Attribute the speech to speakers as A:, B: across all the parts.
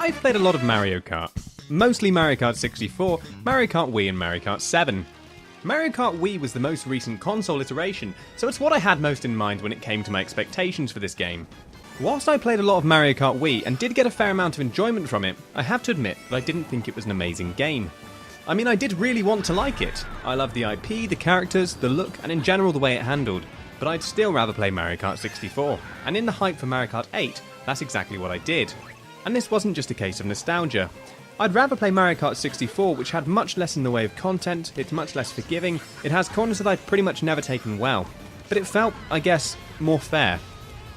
A: I've played a lot of Mario Kart. Mostly Mario Kart 64, Mario Kart Wii and Mario Kart 7. Mario Kart Wii was the most recent console iteration, so it's what I had most in mind when it came to my expectations for this game. Whilst I played a lot of Mario Kart Wii and did get a fair amount of enjoyment from it, I have to admit that I didn't think it was an amazing game. I mean, I did really want to like it. I loved the IP, the characters, the look, and in general the way it handled. But I'd still rather play Mario Kart 64, and in the hype for Mario Kart 8, that's exactly what I did. And this wasn't just a case of nostalgia. I'd rather play Mario Kart 64, which had much less in the way of content, it's much less forgiving, it has corners that I've pretty much never taken well. But it felt, I guess, more fair.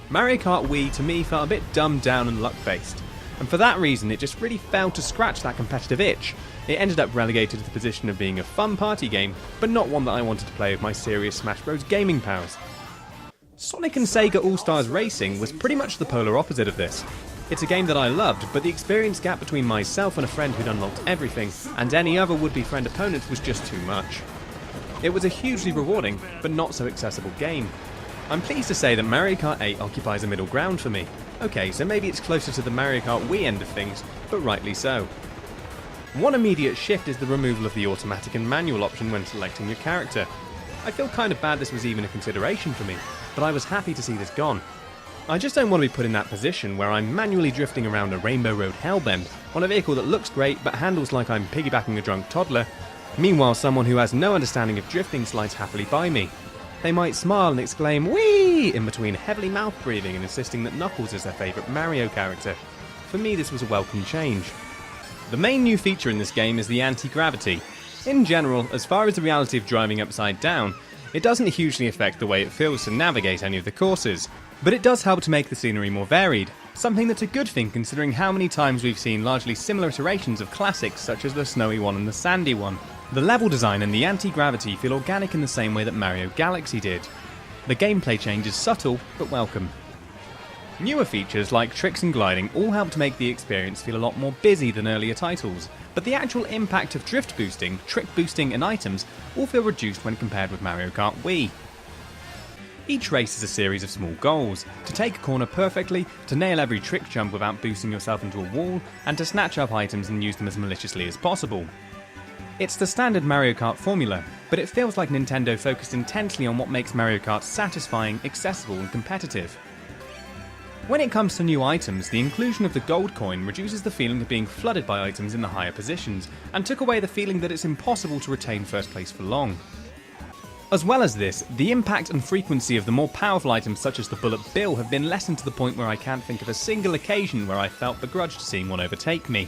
A: Mario Kart Wii to me felt a bit dumbed down and luck-based. And for that reason, it just really failed to scratch that competitive itch. It ended up relegated to the position of being a fun party game, but not one that I wanted to play with my serious Smash Bros. Gaming powers. Sonic and Sega All-Stars Racing was pretty much the polar opposite of this. It's a game that I loved, but the experience gap between myself and a friend who'd unlocked everything, and any other would-be friend opponents was just too much. It was a hugely rewarding, but not so accessible game. I'm pleased to say that Mario Kart 8 occupies a middle ground for me. Okay, so maybe it's closer to the Mario Kart Wii end of things, but rightly so. One immediate shift is the removal of the automatic and manual option when selecting your character. I feel kind of bad this was even a consideration for me, but I was happy to see this gone. I just don't want to be put in that position where I'm manually drifting around a Rainbow Road hellbend on a vehicle that looks great but handles like I'm piggybacking a drunk toddler. Meanwhile, someone who has no understanding of drifting slides happily by me. They might smile and exclaim "Whee!" in between heavily mouth breathing and insisting that Knuckles is their favourite Mario character. For me, this was a welcome change. The main new feature in this game is the anti-gravity. In general, as far as the reality of driving upside down, it doesn't hugely affect the way it feels to navigate any of the courses, but it does help to make the scenery more varied, something that's a good thing considering how many times we've seen largely similar iterations of classics such as the snowy one and the sandy one. The level design and the anti-gravity feel organic in the same way that Mario Galaxy did. The gameplay change is subtle, but welcome. Newer features like tricks and gliding all help to make the experience feel a lot more busy than earlier titles, but the actual impact of drift boosting, trick boosting and items all feel reduced when compared with Mario Kart Wii. Each race is a series of small goals, to take a corner perfectly, to nail every trick jump without boosting yourself into a wall, and to snatch up items and use them as maliciously as possible. It's the standard Mario Kart formula, but it feels like Nintendo focused intensely on what makes Mario Kart satisfying, accessible and competitive. When it comes to new items, the inclusion of the gold coin reduces the feeling of being flooded by items in the higher positions, and took away the feeling that it's impossible to retain first place for long. As well as this, the impact and frequency of the more powerful items such as the Bullet Bill have been lessened to the point where I can't think of a single occasion where I felt begrudged seeing one overtake me.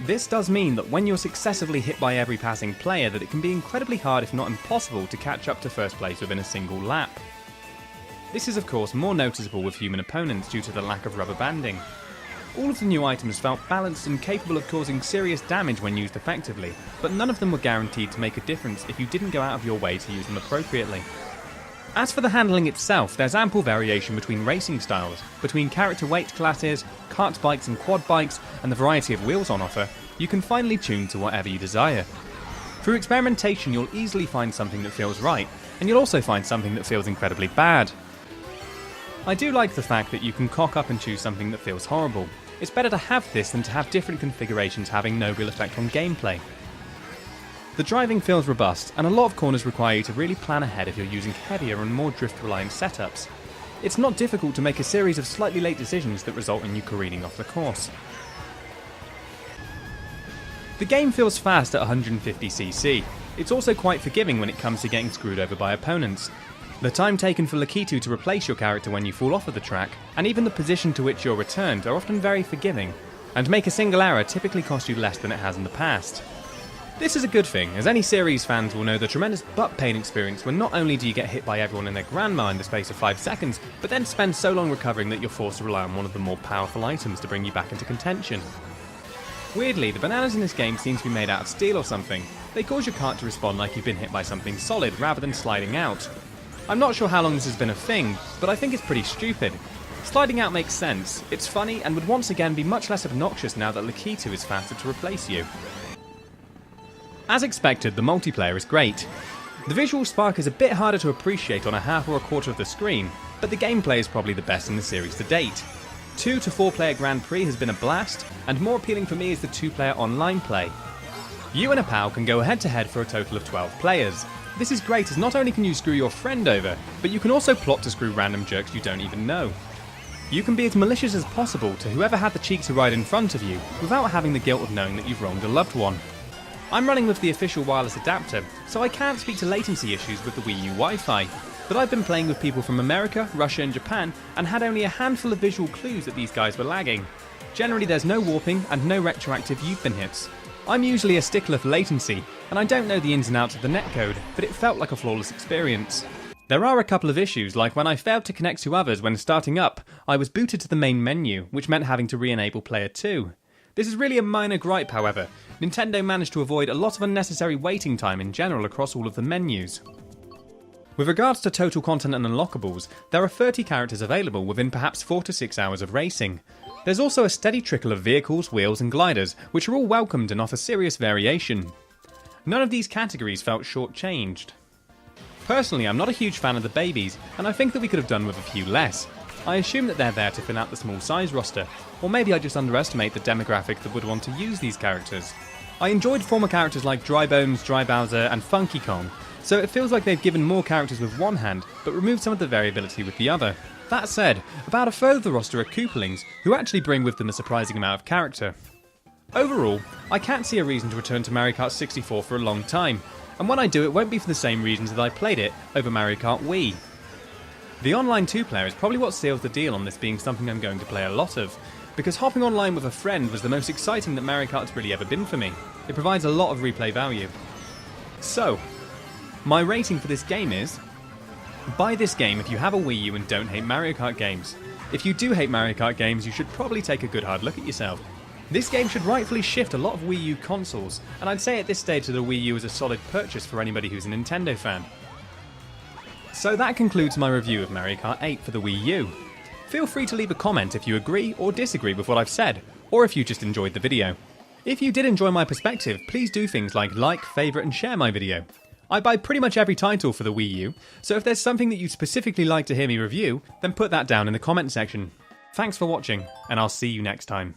A: This does mean that when you're successively hit by every passing player that it can be incredibly hard if not impossible to catch up to first place within a single lap. This is of course more noticeable with human opponents due to the lack of rubber banding. All of the new items felt balanced and capable of causing serious damage when used effectively, but none of them were guaranteed to make a difference if you didn't go out of your way to use them appropriately. As for the handling itself, there's ample variation between racing styles, between character weight classes, kart bikes and quad bikes, and the variety of wheels on offer. You can finely tune to whatever you desire. Through experimentation you'll easily find something that feels right, and you'll also find something that feels incredibly bad. I do like the fact that you can cock up and choose something that feels horrible. It's better to have this than to have different configurations having no real effect on gameplay. The driving feels robust, and a lot of corners require you to really plan ahead if you're using heavier and more drift-reliant setups. It's not difficult to make a series of slightly late decisions that result in you careening off the course. The game feels fast at 150cc. It's also quite forgiving when it comes to getting screwed over by opponents. The time taken for Lakitu to replace your character when you fall off of the track, and even the position to which you're returned, are often very forgiving, and make a single error typically cost you less than it has in the past. This is a good thing, as any series fans will know the tremendous butt pain experience when not only do you get hit by everyone and their grandma in the space of 5 seconds, but then spend so long recovering that you're forced to rely on one of the more powerful items to bring you back into contention. Weirdly, the bananas in this game seem to be made out of steel or something. They cause your kart to respond like you've been hit by something solid rather than sliding out. I'm not sure how long this has been a thing, but I think it's pretty stupid. Sliding out makes sense, it's funny, and would once again be much less obnoxious now that Lakitu is faster to replace you. As expected, the multiplayer is great. The visual spark is a bit harder to appreciate on a half or a quarter of the screen, but the gameplay is probably the best in the series to date. 2 to 4 player Grand Prix has been a blast, and more appealing for me is the 2-player online play. You and a pal can go head to head for a total of 12 players. This is great as not only can you screw your friend over, but you can also plot to screw random jerks you don't even know. You can be as malicious as possible to whoever had the cheek to ride in front of you, without having the guilt of knowing that you've wronged a loved one. I'm running with the official wireless adapter, so I can't speak to latency issues with the Wii U Wi-Fi, but I've been playing with people from America, Russia and Japan, and had only a handful of visual clues that these guys were lagging. Generally there's no warping and no retroactive you've-been hits. I'm usually a stickler for latency, and I don't know the ins and outs of the netcode, but it felt like a flawless experience. There are a couple of issues, like when I failed to connect to others when starting up, I was booted to the main menu, which meant having to re-enable player 2. This is really a minor gripe, however. Nintendo managed to avoid a lot of unnecessary waiting time in general across all of the menus. With regards to total content and unlockables, there are 30 characters available within perhaps 4 to 6 hours of racing. There's also a steady trickle of vehicles, wheels and gliders, which are all welcomed and offer serious variation. None of these categories felt shortchanged. Personally, I'm not a huge fan of the babies, and I think that we could have done with a few less. I assume that they're there to fill out the small size roster, or maybe I just underestimate the demographic that would want to use these characters. I enjoyed former characters like Dry Bones, Dry Bowser and Funky Kong, so it feels like they've given more characters with one hand, but removed some of the variability with the other. That said, about a third of the roster are Koopalings, who actually bring with them a surprising amount of character. Overall, I can't see a reason to return to Mario Kart 64 for a long time, and when I do it won't be for the same reasons that I played it over Mario Kart Wii. The online 2-player is probably what seals the deal on this being something I'm going to play a lot of, because hopping online with a friend was the most exciting that Mario Kart's really ever been for me. It provides a lot of replay value. So, my rating for this game is: buy this game if you have a Wii U and don't hate Mario Kart games. If you do hate Mario Kart games, you should probably take a good hard look at yourself. This game should rightfully shift a lot of Wii U consoles, and I'd say at this stage that the Wii U is a solid purchase for anybody who's a Nintendo fan. So that concludes my review of Mario Kart 8 for the Wii U. Feel free to leave a comment if you agree or disagree with what I've said, or if you just enjoyed the video. If you did enjoy my perspective, please do things like, favourite and share my video. I buy pretty much every title for the Wii U, so if there's something that you'd specifically like to hear me review, then put that down in the comment section. Thanks for watching, and I'll see you next time.